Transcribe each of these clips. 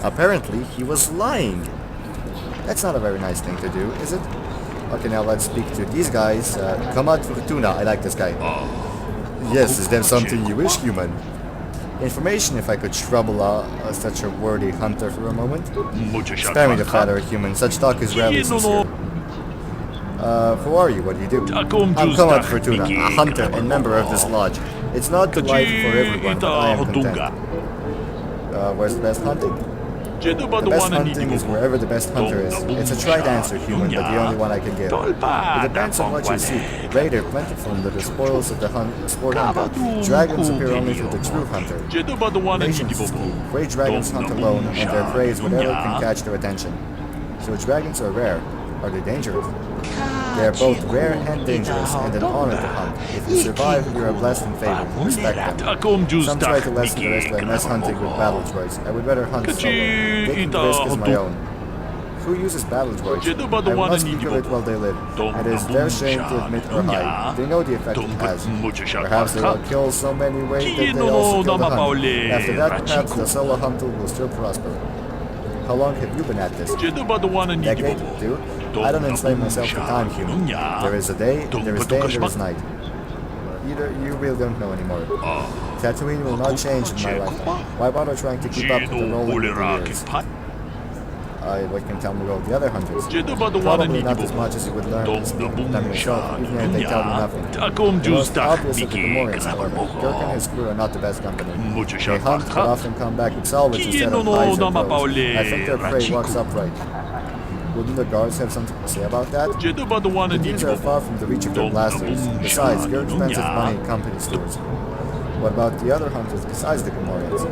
Apparently, he was lying. That's not a very nice thing to do, is it? Okay, now let's speak to these guys. Command Fortuna, I like this guy. Yes, is there something you wish, human? Information if I could trouble such a worthy hunter for a moment. Spare me the flatter, human. Such talk is rarely sincere. Who are you? What do you do? I'm Command Fortuna, a hunter and member of this lodge. It's not the life for everyone, but I am content. Where's the best hunting? The best hunting is wherever the best hunter is. It's a tried answer, human, but the only one I can give. It depends on what you seek. Raider, plentiful under the spoils of the sport hunter. Dragons appear only to the true hunter. Patience is key. Great dragons hunt alone, and their prey is whatever can catch their attention. So dragons are rare. Are they dangerous? They are both rare and dangerous, and an honor to hunt. If you survive, you are blessed and favored. Respect them. Some try to lessen the risk by mess hunting with battle droids. I would rather hunt solo. Taking the risk is my own. Who uses battle droids? I will not speak of it while they live. It is their shame to admit or hide. They know the effect it has. Perhaps they will kill so many ways that they also kill the hunt. After that, perhaps the solo hunter will still prosper. How long have you been at this? Decade? 2? I don't enslave myself to time, human. There is a day, there is day, and there is night. Either you really don't know anymore. Tatooine will not change in my lifetime. Why bother trying to keep up with the rolling of the years? What can you tell me about the other hunters? Probably not as much as you would learn from speaking with them yourself, even if they tell you nothing. The most obvious of the Gamorreans, however, Dirk and his crew are not the best company. They hunt, but often come back with salvage instead of lives or clothes. I think their prey walks upright. Wouldn't the guards have something to say about that? The dunes are far from the reach of their blasters. Besides, Dirk spends his money in company stores. What about the other hunters besides the Gamorreans?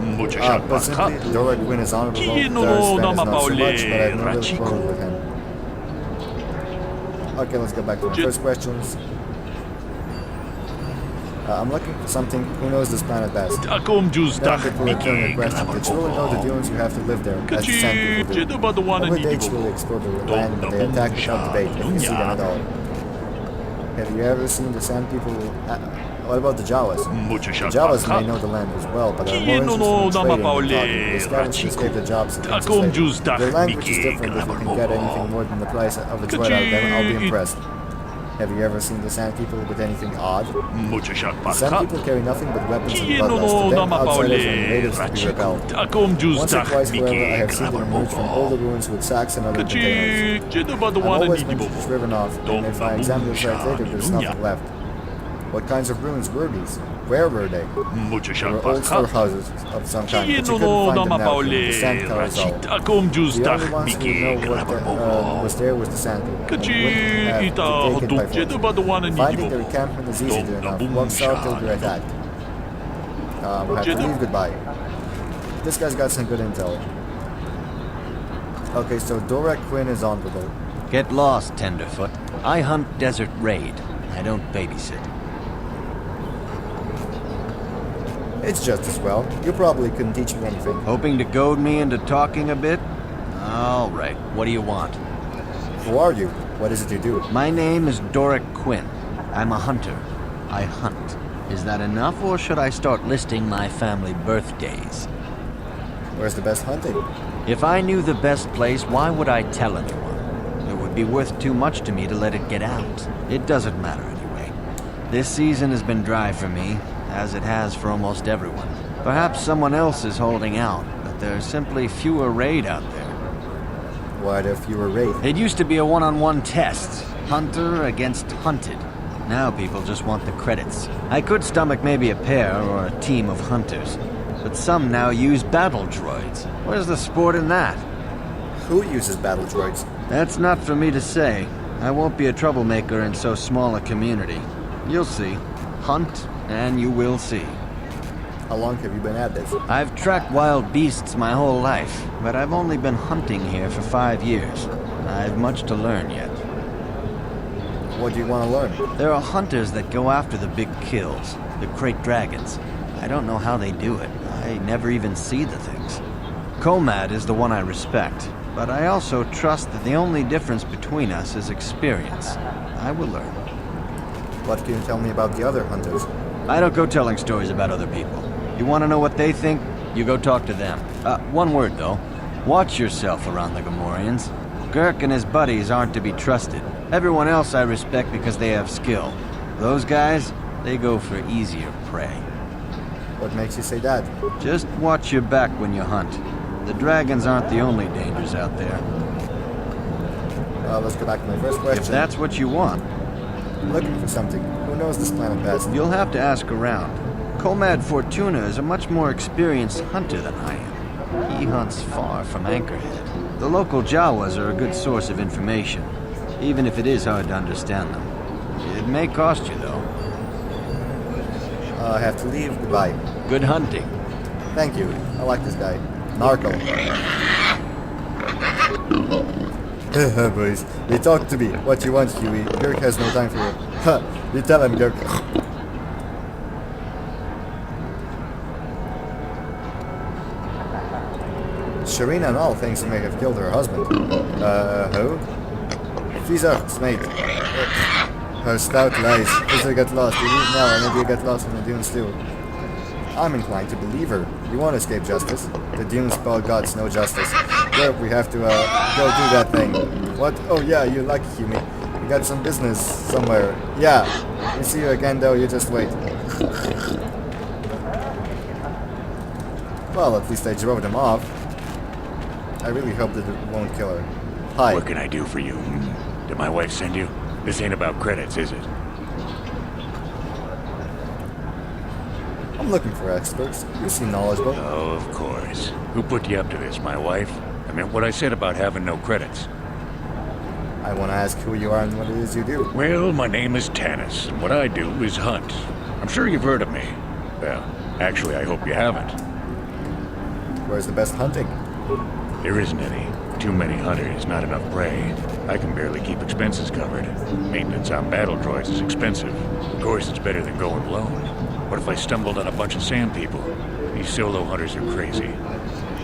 But simply, Dora Gwyn is honorable, Darth Sven is not so much, but I have no real quarrel with him. Okay, let's go back to my first questions. I'm looking for something. Who knows this planet best? Now that we're returning your question, did you really know the dunes you have to live there, as the sand people do? Over the age will explore the land, but they attack without debate, if you see them at all. Have you ever seen the sand people? What about the Jawas? The Jawas may know the land as well, but are more interested in trading than talking. They scavenge to escape the jobs and things. Their language is different. If you can get anything more than the price of a droid out of them, I'll be impressed. Have you ever seen the Sand People with anything odd? The Sand People carry nothing but weapons and bloodlust. To them, outsiders and natives to be repelled. Once or twice, however, I have seen them emerge from older ruins with sacks and other containers. I'm always been driven off, and if I examine the site later, there's nothing left. What kinds of ruins were these? Where were they? They were old storehouses of some kind, but you couldn't find them now from the sand towers all. The only ones who would know what was there was the sand people. They wouldn't have to take it by force. Finding their encampment is easy enough. Walk south till you're attacked. We'll have to leave goodbye. This guy's got some good intel. Okay, so Dora Quinn is honorable. Get lost, Tenderfoot. I hunt Desert Raid. I don't babysit. It's just as well. You probably couldn't teach me anything. Hoping to goad me into talking a bit? All right, what do you want? Who are you? What is it you do? My name is Doric Quinn. I'm a hunter. I hunt. Is that enough, or should I start listing my family birthdays? Where's the best hunting? If I knew the best place, why would I tell anyone? It would be worth too much to me to let it get out. It doesn't matter anyway. This season has been dry for me, as it has for almost everyone. Perhaps someone else is holding out, but there's simply fewer raid out there. Why are there fewer raid? It used to be a one-on-one test. Hunter against hunted. Now people just want the credits. I could stomach maybe a pair or a team of hunters, but some now use battle droids. Where's the sport in that? Who uses battle droids? That's not for me to say. I won't be a troublemaker in so small a community. You'll see. Hunt, and you will see. How long have you been at this? I've tracked wild beasts my whole life, but I've only been hunting here for 5 years. I've much to learn yet. What do you want to learn? There are hunters that go after the big kills, the crate dragons. I don't know how they do it. I never even see the things. Comad is the one I respect, but I also trust that the only difference between us is experience. I will learn. What can you tell me about the other hunters? I don't go telling stories about other people. You want to know what they think? You go talk to them. One word, though. Watch yourself around the Gamorreans. Gurk and his buddies aren't to be trusted. Everyone else I respect because they have skill. Those guys, they go for easier prey. What makes you say that? Just watch your back when you hunt. The dragons aren't the only dangers out there. Let's go back to my first question. If that's what you want. I'm looking for something. Who knows this planet best? You'll have to ask around. Comad Fortuna is a much more experienced hunter than I am. He hunts far from Anchorhead. The local Jawas are a good source of information, even if it is hard to understand them. It may cost you, though. I have to leave. Goodbye. Good hunting. Thank you. I like this guy. Narco. Boys, they talk to me. What you want, Huey? Gurk has no time for you. Huh. You tell him, Gurk. Sharina and all thinks he may have killed her husband. Who? Fizar's mate. Her stout lies. If they get lost, you leave now, and maybe you get lost in the dunes too. I'm inclined to believe her. You won't escape justice. The dunes spell gods, no justice. Look, we have to, go do that thing. What? Oh yeah, you lucky, Huey. You got some business somewhere. Yeah. We see you again, though, you just wait. Well, at least I drove them off. I really hope that it won't kill her. Hi. What can I do for you? Did my wife send you? This ain't about credits, is it? I'm looking for experts. You seem knowledgeable. Oh, of course. Who put you up to this, my wife? I meant what I said about having no credits. I want to ask who you are and what it is you do. Well, my name is Tanis, and what I do is hunt. I'm sure you've heard of me. Well, actually, I hope you haven't. Where's the best hunting? There isn't any. Too many hunters, not enough prey. I can barely keep expenses covered. Maintenance on battle droids is expensive. Of course, it's better than going alone. What if I stumbled on a bunch of sand people? These solo hunters are crazy.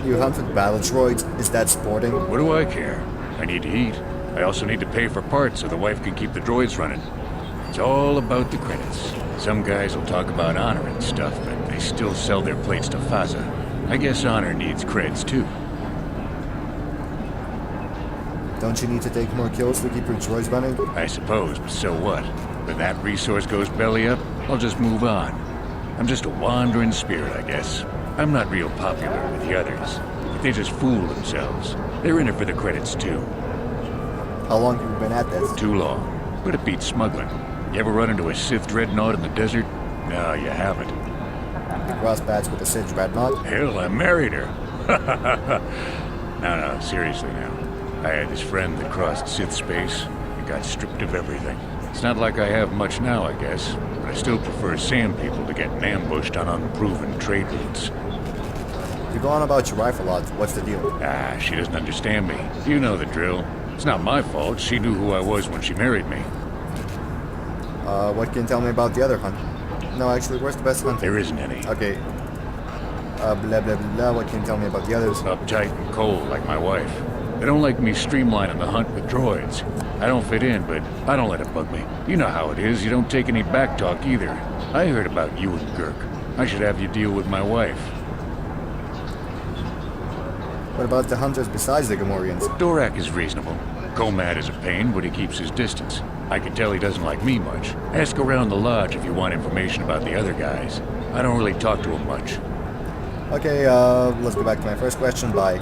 You hunted battle droids? Is that sporting? What do I care? I need to eat. I also need to pay for parts so the wife can keep the droids running. It's all about the credits. Some guys will talk about honor and stuff, but they still sell their plates to Faza. I guess honor needs creds too. Don't you need to take more kills to keep your droids running? I suppose, but so what? When that resource goes belly up, I'll just move on. I'm just a wandering spirit, I guess. I'm not real popular with the others, but they just fool themselves. They're in it for the credits too. How long have you been at this? Too long, but it beats smuggling. You ever run into a Sith dreadnought in the desert? No, you haven't. You cross paths with a Sith dreadnought? Hell, I married her. No, seriously now. I had this friend that crossed Sith space and got stripped of everything. It's not like I have much now, I guess, but I still prefer sand people to getting ambushed on unproven trade routes. You go on about your wife a lot. What's the deal? Ah, she doesn't understand me. You know the drill. It's not my fault. She knew who I was when she married me. What can you tell me about the other hunt? No, actually, where's the best hunter? There isn't any. Okay. Blah, blah, blah. What can you tell me about the others? Uptight and cold, like my wife. They don't like me streamlining the hunt with droids. I don't fit in, but I don't let it bug me. You know how it is. You don't take any back talk either. I heard about you and Gurk. I should have you deal with my wife. What about the hunters besides the Gamorreans? Dorak is reasonable. Comad is a pain, but he keeps his distance. I can tell he doesn't like me much. Ask around the lodge if you want information about the other guys. I don't really talk to him much. Okay, let's go back to my first question. Bye.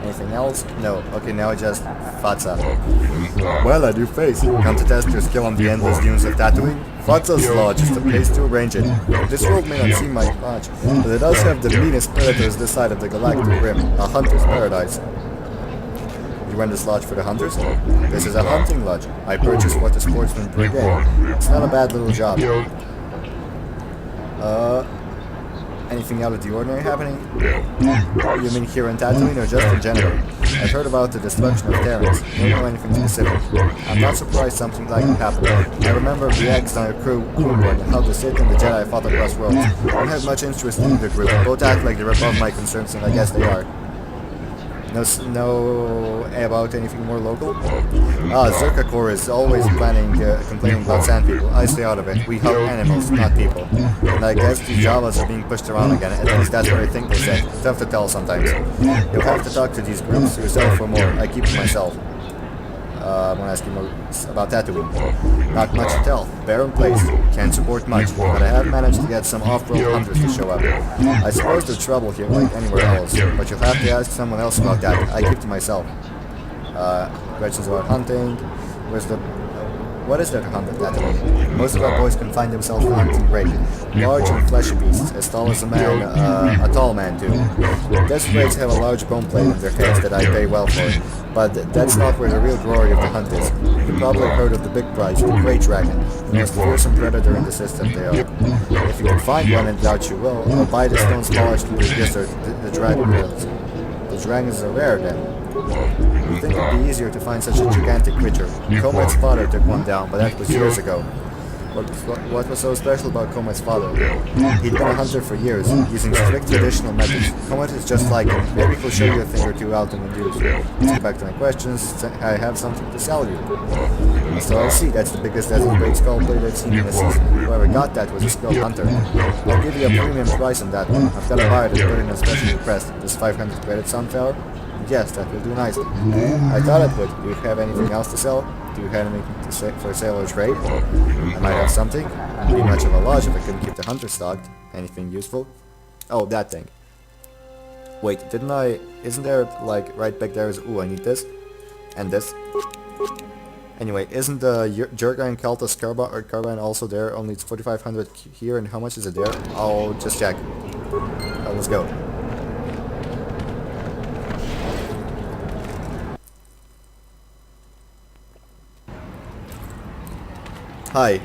Anything else? No. Okay, now just Fatsa. Well, a new face. Come to test your skill on the endless dunes of Tatooine? Fatsa's lodge is the place to arrange it. This world may not seem like much, but it does have the meanest predators this side of the galactic rim, a hunter's paradise. You rent this lodge for the hunters? This is a hunting lodge. I purchased what the sportsmen bring in. It's not a bad little job. Anything out of the ordinary happening? You mean here in Tatooine or just in general? I've heard about the destruction of Terrans. Don't know anything specific. I'm not surprised something like it happened. I remember the eggs on your crew and how the Sith and the Jedi fought across worlds. I don't have much interest in either group. Both act like they're above my concerns, and I guess they are. No about anything more local? Zerkakor is always complaining about sand people. I stay out of it. We help animals, not people. And I guess the Javas are being pushed around again. At least that's what I think they said. Tough to tell sometimes. You'll have to talk to these groups yourself for more. I keep to myself. I want to ask you more about Tatooine. Not much to tell. Barren place. Can't support much. But I have managed to get some off-road hunters to show up. I suppose there's trouble here like anywhere else. But you'll have to ask someone else about that. I keep to myself. Questions about hunting. What is there to hunt at Tatooine? Most of our boys can find themselves hunting great. Large and fleshy beasts, as tall as a man, a tall man too. Desert rays have a large bone plate in their heads that I pay well for, but that's not where the real glory of the hunt is. You probably heard of the big prize, the Great Dragon, the most fearsome predator in the system they are. If you can find one, and doubt you will, I'll buy the stones polished with the gizzard, the dragon kills. The dragons are rare then. You'd think it'd be easier to find such a gigantic creature. Comet's father took one down, but that was years ago. What was so special about Comet's father? He'd been a hunter for years, using strict traditional methods. Comet is just like him. Maybe he'll show you a thing or two out in the news. Let's get back to my questions. I have something to sell you. So I see, that's the biggest desert great skull blade I've seen in a season. Whoever got that was a skilled hunter. I'll give you a premium price on that one. I've got a buyer that's putting a special request. Does 500 credit sound fair? Yes, that will do nicely. I thought it would. Do you have anything else to sell? Do you have anything to say for sale or trade? I might have something. Wouldn't be much of a lodge if I couldn't keep the hunter stocked. Anything useful? Oh, that thing. Wait, didn't I... Isn't there, like, right back there is... Ooh, I need this. And this. Anyway, isn't the Jurgen Kaltas carbine also there? Only it's 4,500 here, and how much is it there? I'll just check. Let's go. Hi.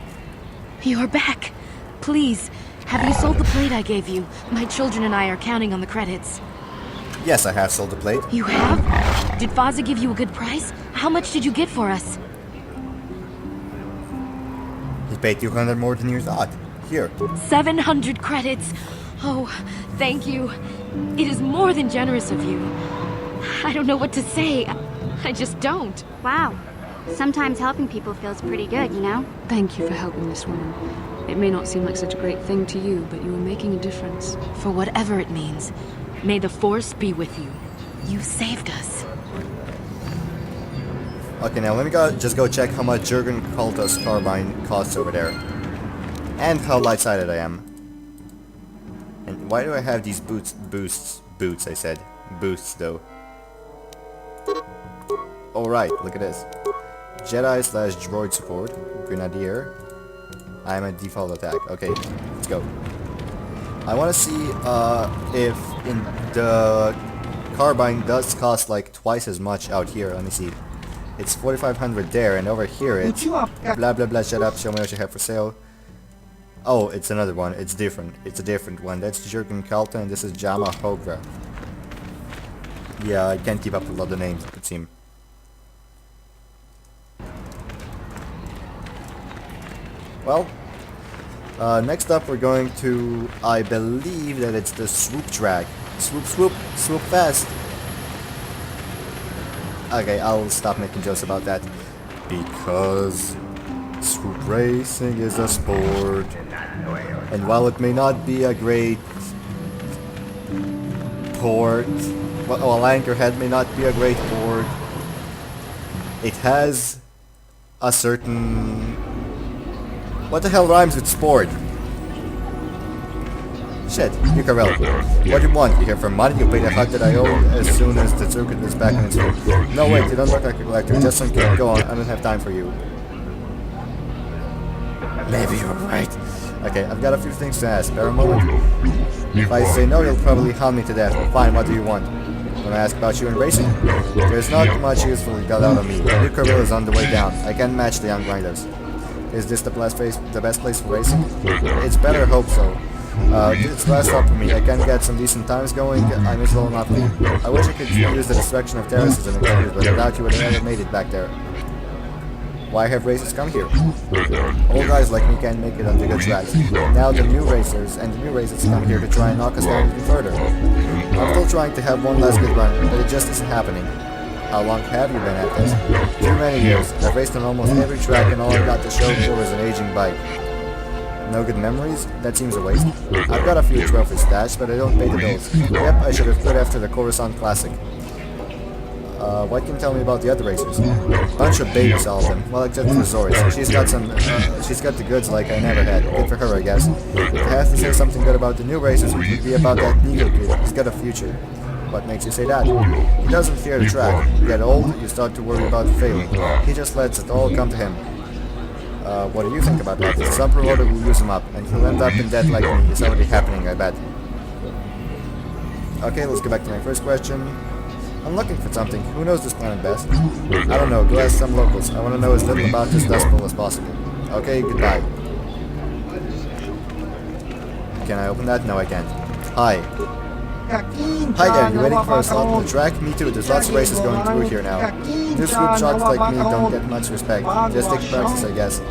You're back. Please, have you sold the plate I gave you? My children and I are counting on the credits. Yes, I have sold the plate. You have? Did Faza give you a good price? How much did you get for us? He paid 200 more than you thought. Here. 700 credits. Oh, thank you. It is more than generous of you. I don't know what to say. I just don't. Wow. Sometimes helping people feels pretty good, you know? Thank you for helping this woman. It may not seem like such a great thing to you, but you are making a difference. For whatever it means, may the Force be with you. You saved us. Okay, now let me just go check how much Jurgen Kaltas carbine costs over there. And how light-sided I am. And why do I have these boots, I said. Boosts, though. Alright, look at this. Jedi/droid support, Grenadier. I'm at default attack. Okay, let's go. I want to see if in the carbine does cost like twice as much out here. Let me see. It's 4,500 there, and over here it's blah blah blah. Shut up. Show me what you have for sale. Oh, it's another one. It's different. It's a different one. That's Jurgen Kalta, and this is Jama Hogra. Yeah, I can't keep up with all the names. It seems. Well, next up we're going to, I believe that it's the swoop track. Swoop, swoop, swoop fast. Okay, I'll stop making jokes about that. Because swoop racing is a sport. And while it may not be a great port, well, Anchorhead may not be a great port, it has a certain... What the hell rhymes with sport? Shit, Yukarel. What do you want? You here for money? You pay the hut that I owe as soon as the circuit is back on its feet. No wait, you don't look like a collector. Just some kid. Go on, I don't have time for you. Maybe you're right. Okay, I've got a few things to ask. Spare a moment? If I say no, you'll probably hound me to death. Fine, what do you want? When I ask about you in racing? There's not much useful you got out of me. Yukarel is on the way down. I can't match the young grinders. Is this the best place for racing? It's better hope so. It's last stop for me. I can get some decent times going. I may as well not leave. I wish I could use the distraction of terraces and the but I doubt you would have ever made it back there. Why have racers come here? Old guys like me can't make it on the good tracks. Now the new racers and the new racers come here to try and knock us down even further. I'm still trying to have one last good run, but it just isn't happening. How long have you been at this? Too many years. I've raced on almost every track and all I've got to show for is an aging bike. No good memories? That seems a waste. I've got a few trophies stashed, but I don't pay the bills. Yep, I should have quit after the Coruscant Classic. What can you tell me about the other racers? Bunch of babies, all of them. Well, except for Zoris. She's got the goods like I never had. Good for her, I guess. If I have to say something good about the new racers, it would be about that Nico kid. He's got a future. What makes you say that? He doesn't fear the track. You get old, you start to worry about failing. He just lets it all come to him. What do you think about that? Some promoter will use him up, and he'll end up in debt like me. It's already happening, I bet. Okay, let's go back to my first question. I'm looking for something. Who knows this planet best? I don't know. Go ask some locals. I want to know as little about this Dust Bowl as possible. Okay, goodbye. Can I open that? No, I can't. Hi. Hi there, you waiting for a slot on the track? Me too, there's lots of races going through here now. New swoop shots like me don't get much respect. Just take practice, I guess.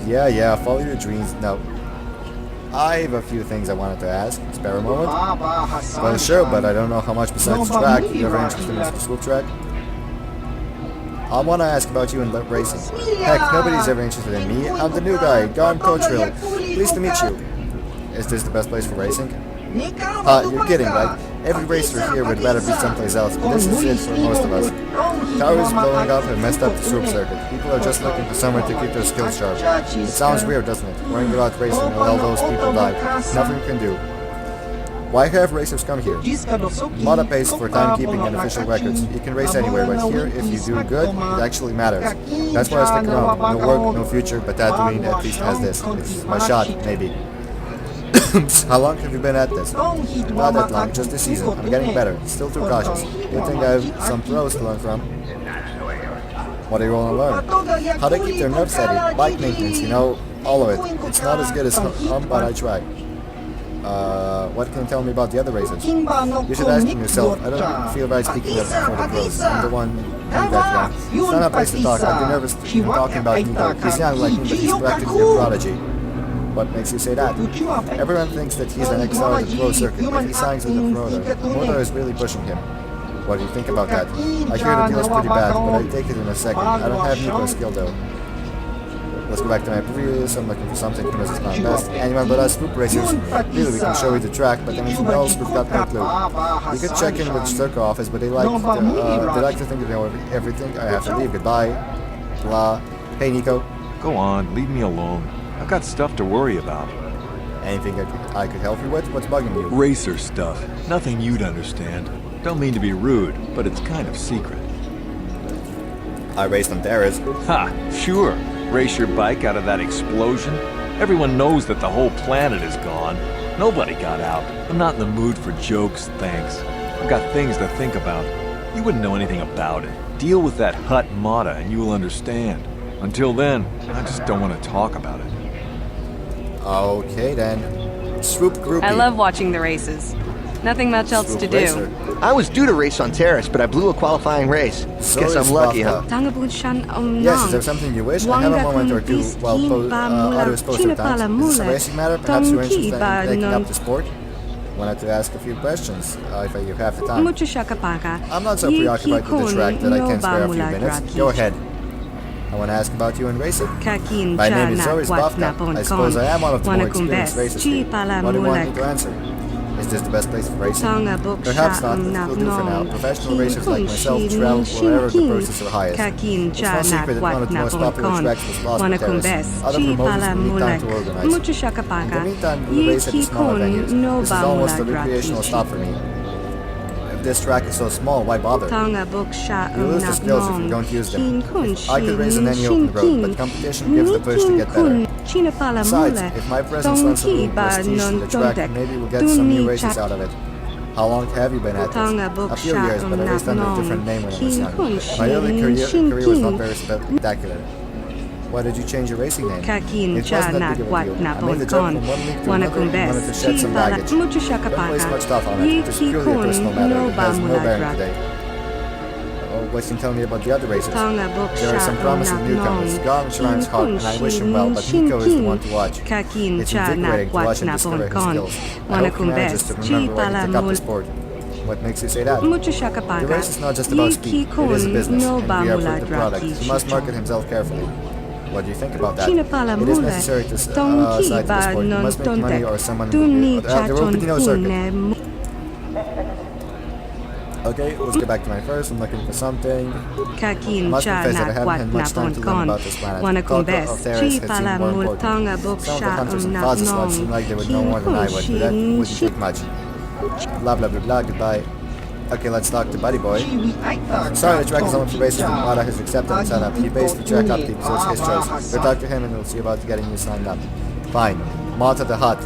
Yeah, follow your dreams. No. I have a few things I wanted to ask. Spare a moment? Well, sure, but I don't know how much besides the track. You ever interested in the swoop track? I want to ask about you in racing. Heck, nobody's ever interested in me. I'm the new guy, Gon Coachville. Pleased to meet you. Is this the best place for racing? You're kidding, right? Every racer here would rather be someplace else, but this is it for most of us. Towers blowing up have messed up the swoop circuit. People are just looking for somewhere to keep their skills sharp. It sounds weird, doesn't it? Worrying about racing while all those people die. Nothing you can do. Why have racers come here? A lot of pace for timekeeping and official records. You can race anywhere, but here, if you do good, it actually matters. That's why I stick around. No work, no future, but Tatooine at least has this. It's my shot, maybe. How long have you been at this? Not that long, just this season. I'm getting better. Still too cautious. You think I have some pros to learn from? What do you want to learn? How to keep their nerves steady. Bike maintenance, you know, all of it. It's not as good as but I try. What can you tell me about the other races? You should ask them yourself. I don't feel right speaking for the pros. I'm the one doing that wrong. It's not a place to talk. I'd be nervous even talking about Nico. He's young like me, but he's practically a prodigy. What makes you say that? Everyone thinks that he's an excel at the pro circuit, but he signs with the promoter. The promoter is really pushing him. What do you think about that? I hear the deal's pretty bad, but I'll take it in a second. I don't have Nico's skill though. Let's go back to my previous. I'm looking for something because it's not best. Anyone but us swoop racers. Really, we can show you the track, but anything else, we've got no clue. You could check in with the circle office, but they like to think they know everything. I have to leave. Goodbye. Blah. Hey, Nico. Go on, leave me alone. I've got stuff to worry about. Anything I could help you with? What's bugging you? Racer stuff. Nothing you'd understand. Don't mean to be rude, but it's kind of secret. I raced on Terrace. Ha! Sure. Race your bike out of that explosion. Everyone knows that the whole planet is gone. Nobody got out. I'm not in the mood for jokes, thanks. I've got things to think about. You wouldn't know anything about it. Deal with that Hut Mata and you will understand. Until then, I just don't want to talk about it. Okay then. Swoop groupie. I love watching the races. Nothing much else Swoop to do. racer. I was due to race on Terrace, but I blew a qualifying race. So Guess is I'm lucky, Bafta. huh? Yes, is there something you wish? I have a moment or two while others post their times. Is this a racing matter? Perhaps you're interested in taking up the sport? Wanted to ask a few questions, if you have the time. I'm not so preoccupied with the track that I can spare a few minutes. Go ahead. I want to ask about you in racing. My name is Zoris Bafta. I suppose I am one of the more experienced racers here. What do you want me to answer? Is this the best place for racing? Perhaps not, but will do for now. Professional racers like myself travel wherever the purses are highest. It's no secret that one of the most popular tracks was Lost in Terrace. Other promoters will need time to organize. In the meantime, we'll race at the smaller venues. This is almost a recreational stop for me. If this track is so small, why bother? You lose the skills if you don't use them. I could race on any open road, but competition gives the push to get better. Besides, if my presence lends a little prestige to the track, maybe we'll get some new races out of it. How long have you been at this? A few years, but I raced under a different name when I was young. My early career was not very spectacular. Why did you change your racing name? It wasn't that big of a deal. I made the jump from one league to another and wanted to shed some baggage. Don't place much stuff on it. It is purely a personal matter. It has no bearing today. what can you tell me about the other races? Tonga There are some promising newcomers. Gong Sharan's hot, and I wish him well, but Nico is the one to watch. It's invigorating to watch him discover his skills. I hope he manages to remember where he took up the sport. What makes you say that? The race is not just about speed, it is a business, and we are for the product. He must market himself carefully. What do you think about that? It is necessary to side the sport. You must make money or someone will be... Okay, let's get back to my first. I'm looking for something. I must confess that I haven't had much time to learn about this planet. Culture of Theris had seemed more important. Some of the hunters and Plaza slugs seemed like they would know more than I would, but that wouldn't take much. Blah blah blah blah, goodbye. Okay, let's talk to Buddy Boy. Sorry, the track is only for races and Mara has accepted and set up. He based the track upkeep, so it's his choice. We'll talk to him and we'll see about getting you signed up. Fine. Malta the Hut.